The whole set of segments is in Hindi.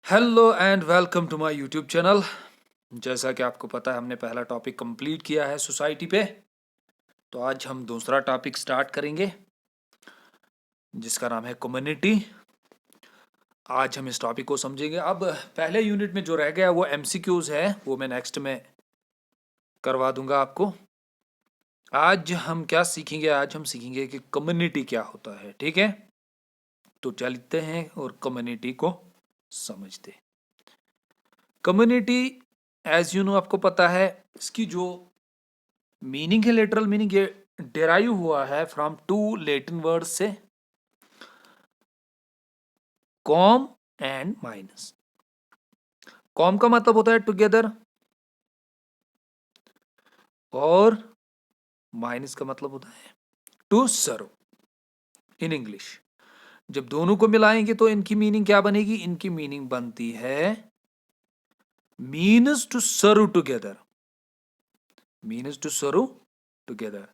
Hello and welcome to my YouTube channel. जैसा कि आपको पता है हमने पहला टॉपिक कंप्लीट किया है सोसाइटी पे, तो आज हम दूसरा टॉपिक स्टार्ट करेंगे जिसका नाम है कम्युनिटी। आज हम इस टॉपिक को समझेंगे। अब पहले यूनिट में जो रह गया वो एमसीक्यूज है, वो मैं नेक्स्ट में करवा दूंगा आपको। आज हम क्या सीखेंगे? आज हम सीखेंगे कि कम्युनिटी क्या होता है। ठीक है, तो चलते हैं और कम्युनिटी को समझते हैं। कम्युनिटी एज यू नो, आपको पता है इसकी जो मीनिंग है, लिटरल मीनिंग, ये डेराइव हुआ है फ्रॉम टू लैटिन वर्ड्स से, कॉम एंड माइनस। कॉम का मतलब होता है टुगेदर और माइनस का मतलब होता है टू सर्व इन इंग्लिश। जब दोनों को मिलाएंगे तो इनकी मीनिंग क्या बनेगी? इनकी मीनिंग बनती है means to serve together. Means to serve together,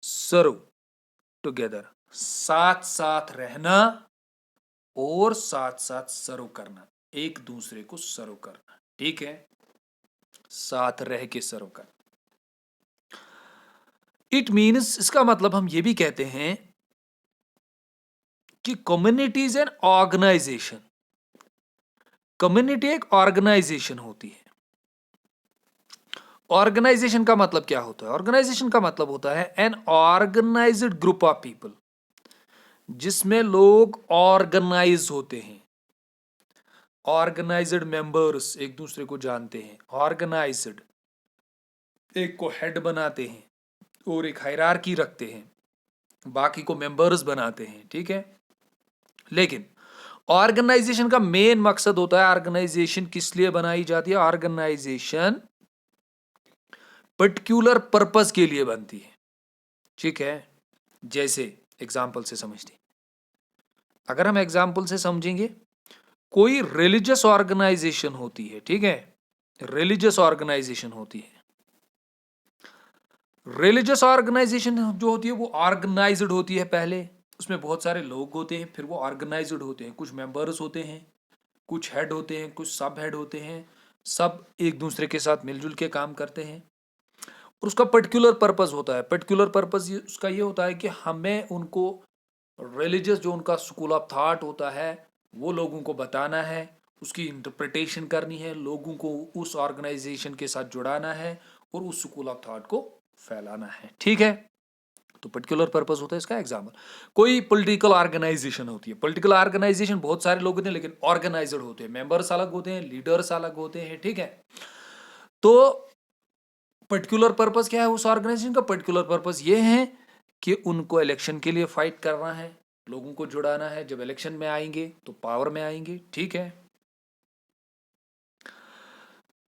serve together, साथ साथ रहना और साथ साथ सर्व करना, एक दूसरे को सर्व करना। ठीक है, साथ रह के सर्व करना। इट मीन्स, इसका मतलब हम ये भी कहते हैं कि community is an organization. Community एक ऑर्गेनाइजेशन होती है। ऑर्गेनाइजेशन का मतलब क्या होता है? ऑर्गेनाइजेशन का मतलब होता है an organized group of people, जिसमें लोग ऑर्गेनाइज होते हैं। ऑर्गेनाइज्ड मेंबर्स एक दूसरे को जानते हैं, ऑर्गेनाइज्ड एक को हेड बनाते हैं और एक हायरार्की रखते हैं, बाकी को मेंबर्स बनाते हैं। ठीक है, लेकिन ऑर्गेनाइजेशन का मेन मकसद होता है, ऑर्गेनाइजेशन किस लिए बनाई जाती है? ऑर्गेनाइजेशन पर्टिकुलर पर्पस के लिए बनती है। ठीक है, जैसे एग्जाम्पल से समझते हैं। अगर हम एग्जाम्पल से समझेंगे, कोई रिलीजियस ऑर्गेनाइजेशन होती है। ठीक है, रिलीजियस ऑर्गेनाइजेशन होती है। रिलीजियस ऑर्गेनाइजेशन जो होती है वो ऑर्गेनाइज्ड होती है। पहले उसमें बहुत सारे लोग होते हैं, फिर वो ऑर्गेनाइज्ड होते हैं। कुछ मेंबर्स होते हैं, कुछ हेड होते हैं, कुछ सब हेड होते हैं। सब एक दूसरे के साथ मिलजुल के काम करते हैं और उसका पर्टिकुलर पर्पस होता है। पर्टिकुलर पर्पस उसका ये होता है कि हमें उनको रिलीजियस, जो उनका स्कूल ऑफ थॉट होता है, वो लोगों को बताना है, उसकी इंटरप्रिटेशन करनी है, लोगों को उस ऑर्गेनाइजेशन के साथ जुड़ाना है और उस स्कूल ऑफ थॉट को फैलाना है। ठीक है, तो पर्टिकुलर पर्पस होता है इसका। एग्जाम्पल, कोई पॉलिटिकल ऑर्गेनाइजेशन होती है। पॉलिटिकल ऑर्गेनाइजेशन बहुत सारे लोग होते हैं लेकिन ऑर्गेनाइज्ड होते हैं। मेंबर्स अलग होते हैं, लीडर्स अलग होते हैं। ठीक है, तो पर्टिकुलर पर्पस क्या है उस ऑर्गेनाइजेशन का? पर्टिकुलर पर्पस ये है कि उनको इलेक्शन के लिए फाइट करना है, लोगों को जुड़ाना है। जब इलेक्शन में आएंगे तो पावर में आएंगे। ठीक है,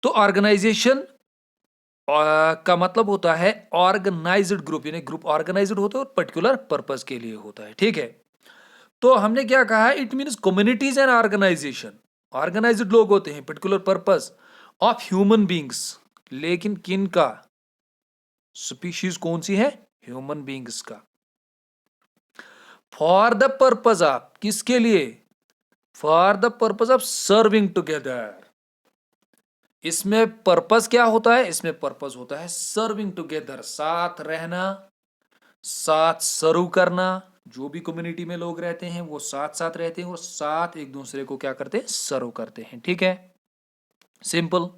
तो ऑर्गेनाइजेशन का मतलब होता है ऑर्गेनाइज्ड ग्रुप, यानी ग्रुप ऑर्गेनाइज्ड होता है और पर्टिकुलर पर्पस के लिए होता है। ठीक है, तो हमने क्या कहा है? It means communities and organization. Organized लोग होते हैं, particular purpose of human beings. लेकिन किन का? स्पीशीज कौन सी है? ह्यूमन बींग्स का। फॉर द पर्पज ऑफ, किसके लिए? For the purpose of serving together. इसमें पर्पस क्या होता है? इसमें पर्पस होता है सर्विंग टुगेदर, साथ रहना, साथ सर्व करना। जो भी कम्युनिटी में लोग रहते हैं वो साथ साथ रहते हैं और साथ एक दूसरे को क्या करते हैं? सर्व करते हैं। ठीक है, सिंपल।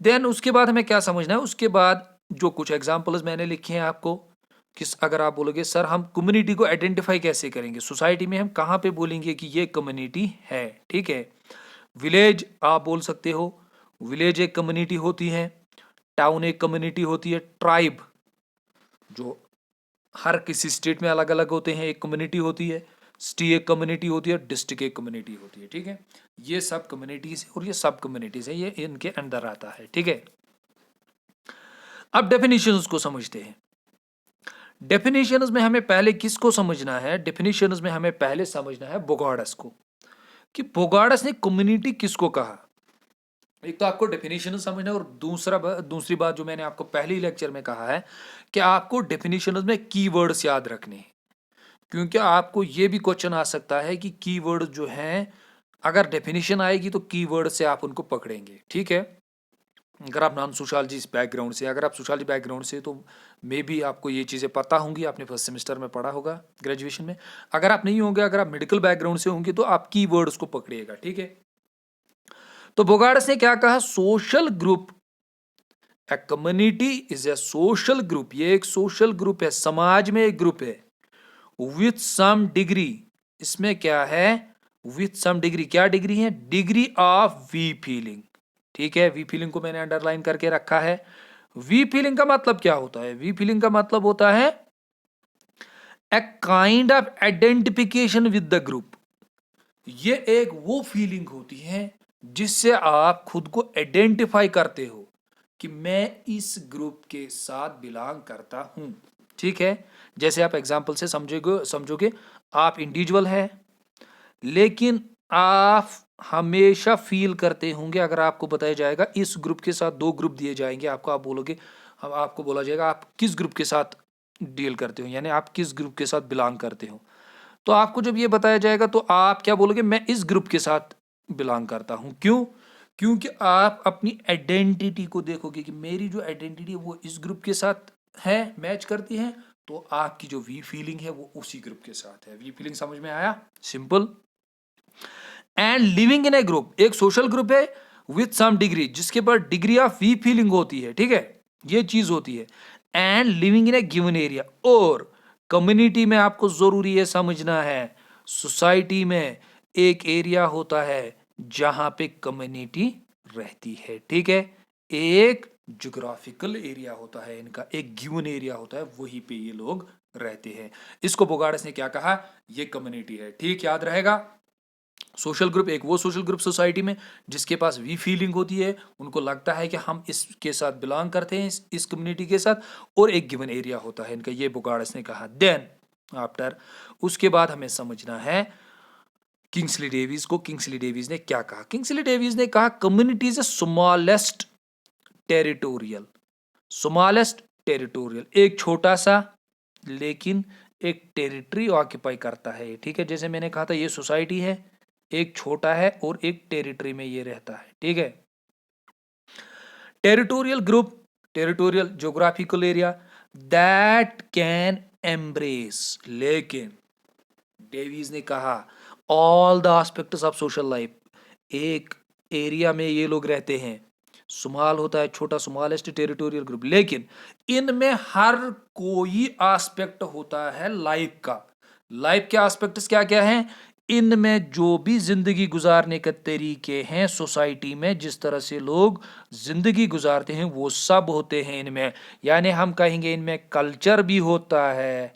देन उसके बाद हमें क्या समझना है? उसके बाद जो कुछ एग्जांपल्स मैंने लिखे हैं आपको, किस, अगर आप बोलोगे सर हम कम्युनिटी को आइडेंटिफाई कैसे करेंगे, सोसाइटी में हम कहाँ पे बोलेंगे कि ये कम्युनिटी है? ठीक है, विलेज आप बोल सकते हो, विलेज एक कम्युनिटी होती है। टाउन एक कम्युनिटी होती है। ट्राइब जो हर किसी स्टेट में अलग अलग होते हैं, एक कम्युनिटी होती है। सिटी एक कम्युनिटी होती है, डिस्ट्रिक्ट एक कम्युनिटी होती है। ठीक है, ये सब कम्युनिटीज और ये सब कम्युनिटीज है, ये इनके अंदर आता है। ठीक है, अब डेफिनेशंस को समझते हैं। डेफिनेशंस में हमें पहले किसको समझना है? डेफिनेशंस में हमें पहले समझना है बोगार्डस को, कि बोगार्डस ने कम्युनिटी किसको कहा। एक तो आपको डेफिनेशन समझना है और दूसरी बात जो मैंने आपको पहले ही लेक्चर में कहा है कि आपको डेफिनेशन में कीवर्ड्स याद रखने हैं, क्योंकि आपको ये भी क्वेश्चन आ सकता है कि कीवर्ड जो हैं अगर डेफिनेशन आएगी तो कीवर्ड से आप उनको पकड़ेंगे, ठीक है। अगर आप नॉन सोशियोलॉजी बैकग्राउंड से, अगर आप सोशियोलॉजी बैकग्राउंड से तो मे भी आपको ये चीज़ें पता होंगी, आपने फर्स्ट सेमेस्टर में पढ़ा होगा ग्रेजुएशन में। अगर आप नहीं होंगे, अगर आप मेडिकल बैकग्राउंड से होंगे तो आप कीवर्ड्स को पकड़िएगा, ठीक है। तो बोगार्ड्स ने क्या कहा, social group, a community is a social group, ये एक सोशल ग्रुप है, समाज में एक ग्रुप है, विथ सम डिग्री, इसमें क्या है, विथ सम डिग्री, क्या डिग्री है, डिग्री ऑफ वी फीलिंग, ठीक है। वी फीलिंग को मैंने अंडरलाइन करके रखा है। वी फीलिंग का मतलब क्या होता है, वी फीलिंग का मतलब होता है a kind of identification with the group, ये एक वो फीलिंग होती है जिससे आप खुद को आइडेंटिफाई करते हो कि मैं इस ग्रुप के साथ बिलोंग करता हूं, ठीक है। जैसे आप एग्जांपल से समझोगे आप इंडिविजुअल है, लेकिन आप हमेशा फील करते होंगे, अगर आपको बताया जाएगा इस ग्रुप के साथ दो ग्रुप दिए जाएंगे आपको, आप बोलोगे, आपको बोला जाएगा आप किस ग्रुप के साथ डील करते हो, यानी आप किस ग्रुप के साथ बिलोंग करते हो, तो आपको जब ये बताया जाएगा तो आप क्या बोलोगे, मैं इस ग्रुप के साथ बिलोंग करता हूं। क्यों, क्योंकि आप अपनी आइडेंटिटी को देखोगे कि मेरी जो आइडेंटिटी है वो इस ग्रुप के साथ है, मैच करती है, तो आपकी जो वी फीलिंग है वो उसी ग्रुप के साथ है। वी फीलिंग समझ में आया, simple. And living in A group, एक सोशल ग्रुप है विथ सम डिग्री, जिसके पास डिग्री ऑफ वी फीलिंग होती है, ठीक है, ये चीज होती है। And living in A given area, और कम्युनिटी में आपको जरूरी है समझना है, सोसाइटी में एक एरिया होता है जहां पे कम्युनिटी रहती है, ठीक है। एक ज्योग्राफिकल एरिया होता है इनका, एक गिवन एरिया होता है, वहीं पे ये लोग रहते हैं। इसको बोगार्ड्स ने क्या कहा, ये कम्युनिटी है, ठीक, याद रहेगा। सोशल ग्रुप, एक वो सोशल ग्रुप सोसाइटी में जिसके पास वी फीलिंग होती है, उनको लगता है कि हम इसके साथ बिलोंग करते हैं, इस कम्युनिटी के साथ, और एक गिवन एरिया होता है इनका, ये बोगार्ड्स ने कहा। देन आफ्टर, उसके बाद हमें समझना है किंग्सली डेविस को। किंग्सली डेविस ने क्या कहा, किंग्सली डेविस ने कहा community is smallest territorial, smallest territorial, एक छोटा सा लेकिन एक टेरिटरी ऑक्यूपाई करता है, ठीक है। जैसे मैंने कहा था ये सोसाइटी है, एक छोटा है और एक टेरिटरी में ये रहता है, ठीक है। Territorial group, territorial geographical area that can embrace, लेकिन डेविस ने कहा all the aspects of social life, एक एरिया में ये लोग रहते हैं, स्मॉल होता है, छोटा, स्मॉलेस्ट टेरिटोरियल ग्रुप, लेकिन इनमें हर कोई एस्पेक्ट होता है लाइफ का। लाइफ के एस्पेक्ट्स क्या क्या हैं, इनमें जो भी जिंदगी गुजारने के तरीके हैं सोसाइटी में, जिस तरह से लोग जिंदगी गुजारते हैं वो सब होते हैं इनमें, यानी हम कहेंगे इनमें कल्चर भी होता है,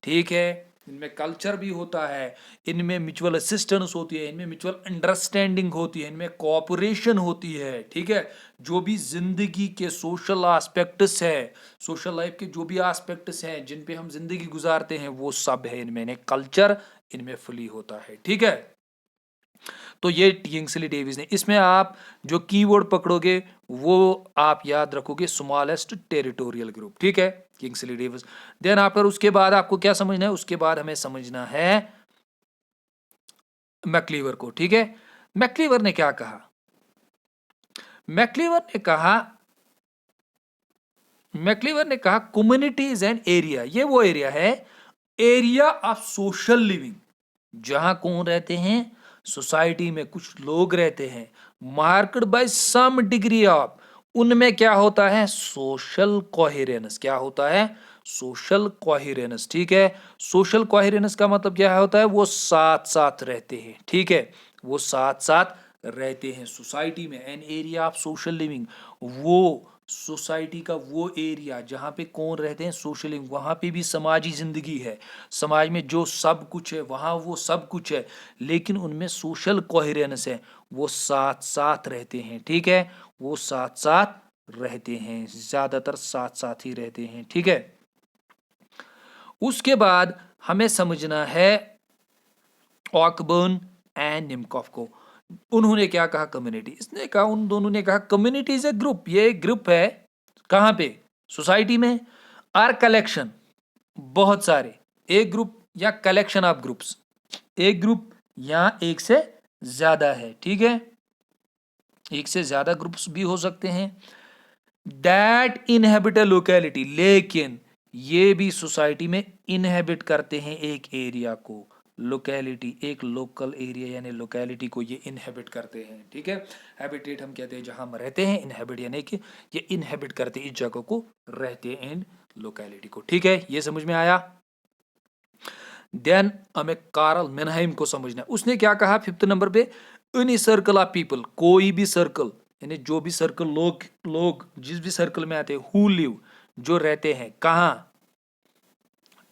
ठीक है, इनमें कल्चर भी होता है, इनमें म्यूचुअल असिस्टेंस होती है, इनमें म्यूचुअल अंडरस्टैंडिंग होती है, इनमें कोऑपरेशन होती है, ठीक है। जो भी जिंदगी के सोशल एस्पेक्ट्स है, सोशल लाइफ के जो भी एस्पेक्ट्स हैं जिन पे हम जिंदगी गुजारते हैं वो सब है इनमें, कल्चर इनमें फुली होता है, ठीक है। तो ये किंग्सली डेविस ने, इसमें आप जो कीवर्ड पकड़ोगे वो आप याद रखोगे स्मॉलेस्ट टेरिटोरियल ग्रुप, ठीक है, किंग्सली डेविस। देन आफ्टर, उसके बाद आपको क्या समझना है, उसके बाद हमें समझना है मैक्लीवर को, ठीक है। मैक्लीवर ने क्या कहा, मैक्लीवर ने कहा, मैक्लीवर ने कहा कम्युनिटी इज एन एरिया, ये वो एरिया है, एरिया ऑफ सोशल लिविंग, जहां कौन रहते हैं, सोसाइटी में कुछ लोग रहते हैं, marked by some degree of, उनमें क्या होता है, सोशल कोहेरेंस, क्या होता है, सोशल कोहेरेंस, ठीक है। सोशल कोहेरेंस का मतलब क्या होता है, वो साथ साथ रहते हैं, ठीक है, वो साथ साथ रहते हैं सोसाइटी में। An area of social living, वो सोसाइटी का वो एरिया जहाँ पे कौन रहते हैं, सोशल लिविंग, वहाँ पे भी समाजी जिंदगी है, समाज में जो सब कुछ है वहाँ वो सब कुछ है, लेकिन उनमें सोशल कोहेरेंस है, वो साथ साथ रहते हैं, ठीक है, वो साथ साथ रहते हैं, ज्यादातर साथ साथ ही रहते हैं, ठीक है। उसके बाद हमें समझना है ऑकबर्न एंड निमकॉफ को, उन्होंने क्या कहा, कम्युनिटी, इसने कहा, उन दोनों ने कहा कम्युनिटी इज ए ग्रुप, ये एक ग्रुप है, कहां पे, सोसाइटी में, आर कलेक्शन, बहुत सारे, एक ग्रुप या कलेक्शन ऑफ ग्रुप्स, एक ग्रुप या एक से ज्यादा है, ठीक है, एक से ज्यादा ग्रुप्स भी हो सकते हैं। दैट इनहेबिट अ लोकेलिटी, लेकिन ये भी सोसाइटी में इनहेबिट करते हैं एक एरिया को, लोकेलिटी, एक लोकल एरिया यानी लोकेलिटी को ये इनहेबिट करते हैं, ठीक है। हैबिटेट हम कहते हैं जहां हम रहते हैं, इनहेबिट यानी कि ये इनहेबिट करते हैं इस जगह को, रहते हैं इन लोकेलिटी को, ठीक है, ये समझ में आया। देन हमें कार्ल मेनहाइम को समझना है, उसने क्या कहा 5th नंबर पे, एनी सर्कल ऑफ पीपल, कोई भी सर्कल यानी जो भी सर्कल, लोग जिस भी सर्कल में आते हैं, हु लिव, जो रहते हैं कहाँ,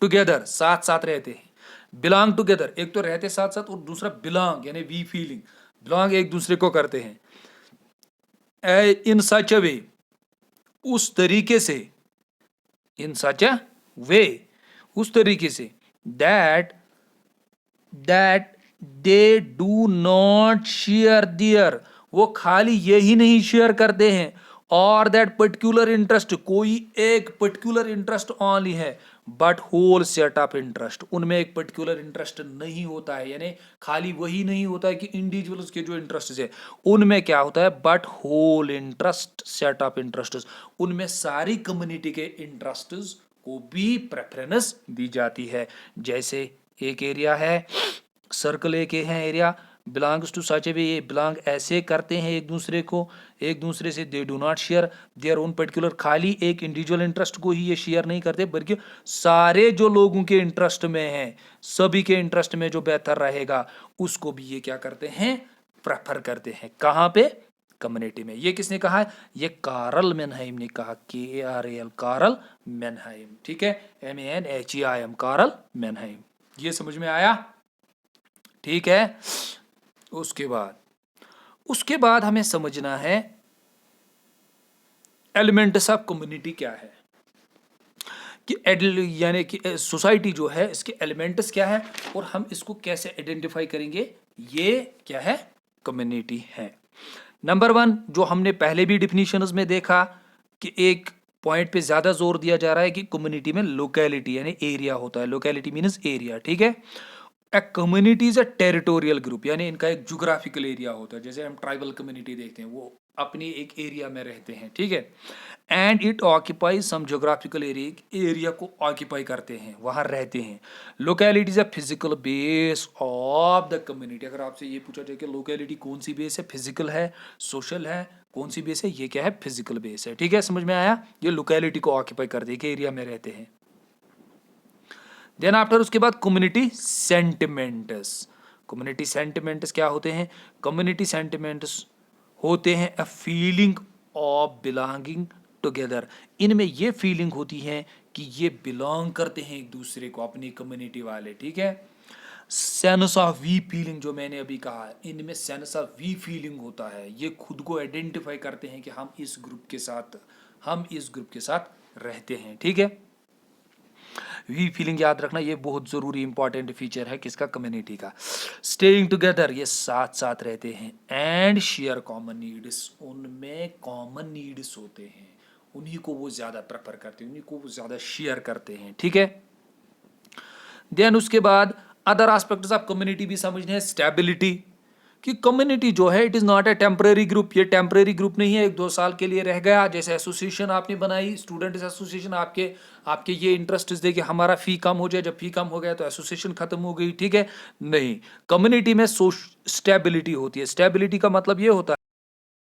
टुगेदर, साथ साथ रहते हैं, बिलोंग टुगेदर, एक तो रहते साथ साथ और दूसरा बिलोंग यानी वी फीलिंग, बिलोंग एक दूसरे को करते हैं, इन सच अ वे, उस तरीके से, इन सच अ वे, उस तरीके से, that they do not share their, वो खाली यही नहीं शेयर करते हैं, और दैट पर्टिकुलर इंटरेस्ट, कोई एक पर्टिकुलर इंटरेस्ट ओनली है, but whole set of interest, उनमें एक पर्टिकुलर इंटरेस्ट नहीं होता है, यानी खाली वही नहीं होता है कि इंडिविजुअल्स के जो इंटरेस्ट है उनमें क्या होता है, but whole interest, set of interest, उनमें सारी कम्युनिटी के इंटरेस्ट को भी प्रेफरेंस दी जाती है। जैसे एक एरिया है, सर्कल एक है एरिया, बिलोंग्स टू सच ए वे, ये बिलोंग ऐसे करते हैं एक दूसरे को, एक दूसरे से, दे do not share their own particular, खाली एक इंडिविजुअल इंटरेस्ट को ही ये शेयर नहीं करते, बल्कि सारे जो लोगों के इंटरेस्ट में है, सभी के इंटरेस्ट में जो बेहतर रहेगा उसको भी ये क्या करते हैं, प्रेफर करते हैं, कहाँ पे, कम्युनिटी में। ये किसने कहा है, ये कार्ल मेनहाइम ने कहा, KARL, कार्ल मेनहाइम, ठीक है, MENHEIM, कार्ल मेनहाइम, ये समझ में आया, ठीक है। उसके बाद हमें समझना है एलिमेंट्स ऑफ कम्युनिटी क्या है, कि यानी कि सोसाइटी जो है इसके एलिमेंट्स क्या है और हम इसको कैसे आइडेंटिफाई करेंगे, ये क्या है, कम्युनिटी है। नंबर 1 जो हमने पहले भी डिफिनीशंस में देखा कि एक पॉइंट पे ज्यादा जोर दिया जा रहा है कि कम्युनिटी में लोकेलिटी यानी एरिया होता है, लोकेलिटी मीन्स एरिया, ठीक है। A community is a territorial group, यानी इनका एक ज्योग्राफिकल एरिया होता है, जैसे हम ट्राइबल कम्युनिटी देखते हैं, वो अपनी एक एरिया में रहते हैं, ठीक है, and it occupies some geographical area को ऑक्यूपाई करते हैं, वहां रहते हैं। Locality is a physical base of the community, अगर आपसे ये पूछा जाए कि लोकेलिटी कौन सी बेस है, फिजिकल है, सोशल है, कौन सी बेस है, ये क्या है, फिजिकल बेस है, ठीक है, समझ में आया, ये लोकेलिटी को ऑक्यूपाई करते हैं कि एरिया में रहते हैं। देन आफ्टर उसके बाद कम्युनिटी सेंटिमेंट्स, कम्युनिटी सेंटिमेंट्स क्या होते हैं, कम्युनिटी सेंटिमेंट्स होते हैं a feeling of belonging together, इनमें ये फीलिंग होती है कि ये बिलोंग करते हैं एक दूसरे को, अपनी कम्युनिटी वाले, ठीक है। सेंस ऑफ वी फीलिंग जो मैंने अभी कहा, इनमें सेंस ऑफ वी फीलिंग होता है, ये खुद को आइडेंटिफाई करते हैं कि हम इस ग्रुप के साथ रहते हैं, ठीक है। वी फीलिंग याद रखना, ये बहुत जरूरी इंपॉर्टेंट फीचर है किसका, कम्युनिटी का। स्टेइंग टुगेदर, ये साथ साथ रहते हैं, एंड शेयर कॉमन नीड्स, उनमें कॉमन नीड्स होते हैं, उन्हीं को वो ज्यादा प्रेफर करते हैं, उन्हीं को वो ज्यादा शेयर करते हैं, ठीक है। देन उसके बाद अदर एस्पेक्ट्स ऑफ कम्युनिटी भी समझने हैं, स्टेबिलिटी, कि कम्युनिटी जो है it is not a temporary group, ये टेम्परेरी ग्रुप नहीं है 1-2 साल के लिए रह गया, जैसे एसोसिएशन आपने बनाई, स्टूडेंट्स एसोसिएशन, आपके ये इंटरेस्ट दे कि हमारा फी कम हो जाए, जब फी कम हो गया तो एसोसिएशन खत्म हो गई, ठीक है, नहीं, कम्युनिटी में स्टेबिलिटी होती है, स्टेबिलिटी का मतलब ये होता है